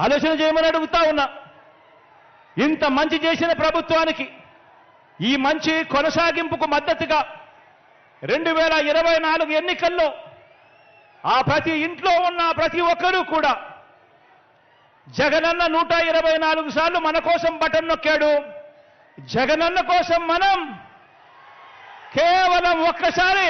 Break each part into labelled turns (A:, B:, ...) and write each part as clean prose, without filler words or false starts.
A: ఆలోచన చేయమని అడుగుతా ఉన్నా. ఇంత మంచి చేసిన ప్రభుత్వానికి ఈ మంచి కొనసాగింపుకు మద్దతుగా 2024 ఎన్నికల్లో ఆ ప్రతి ఇంట్లో ఉన్న ప్రతి ఒక్కరూ కూడా జగనన్న 124 సార్లు మన కోసం బటన్ నొక్కాడు. జగనన్న కోసం మనం కేవలం ఒక్కసారి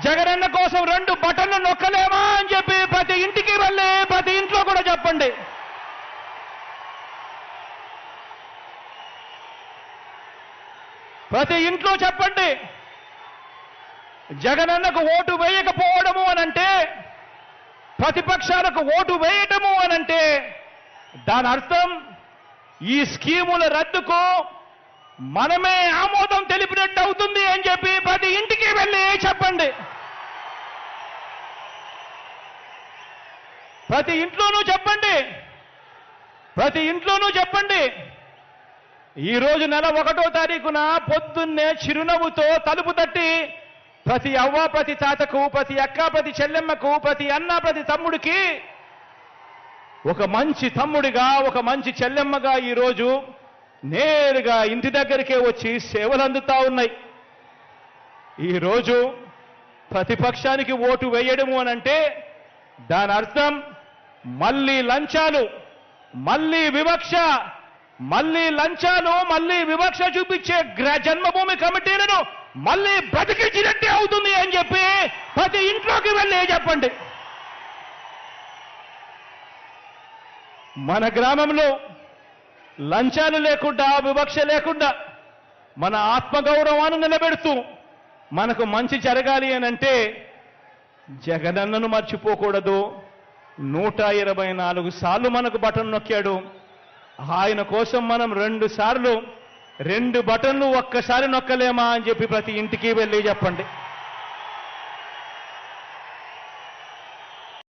A: జగనన్న కోసం 2 బటన్లు నొక్కలేమా అని చెప్పి ప్రతి ఇంటికి వెళ్ళి ప్రతి ఇంట్లో కూడా చెప్పండి. ప్రతి ఇంట్లో చెప్పండి. జగనన్నకు ఓటు వేయకపోవడము అనంటే, ప్రతిపక్షాలకు ఓటు వేయటము అనంటే దాని అర్థం ఈ స్కీముల రద్దుకు మనమే ఆమోదం తెలిపినట్టు అవుతుంది అని చెప్పి ప్రతి ఇంటికి వెళ్ళి చెప్పండి. ప్రతి ఇంట్లోనూ చెప్పండి. ఈరోజు నెల 1వ తారీఖున పొద్దున్నే చిరునవ్వుతో తలుపు తట్టి ప్రతి అవ్వ ప్రతి తాతకు, ప్రతి అక్క ప్రతి చెల్లెమ్మకు, ప్రతి అన్న ప్రతి తమ్ముడికి ఒక మంచి తమ్ముడిగా, ఒక మంచి చెల్లెమ్మగా ఈరోజు నేరుగా ఇంటి దగ్గరికే వచ్చి సేవలు అందుతా ఉన్నాయి. ఈరోజు ప్రతిపక్షానికి ఓటు వేయడము అనంటే దాని అర్థం మళ్ళీ లంచాలు, మళ్ళీ వివక్ష చూపించే జన్మభూమి కమిటీలను మళ్ళీ బ్రతికించినట్టే అవుతుంది అని చెప్పి ప్రతి ఇంట్లోకి వెళ్ళి చెప్పండి. మన గ్రామంలో లంచాలు లేకుండా, వివక్ష లేకుండా మన ఆత్మగౌరవాన్ని నిలబెడుతూ మనకు మంచి జరగాలి అనంటే జగనన్నను మర్చిపోకూడదు. 124 సార్లు మనకు బటన్ నొక్కాడు. ఆయన కోసం మనం 2 సార్లు 2 బటన్లు ఒక్కసారి నొక్కలేమా అని చెప్పి ప్రతి ఇంటికి వెళ్ళి చెప్పండి.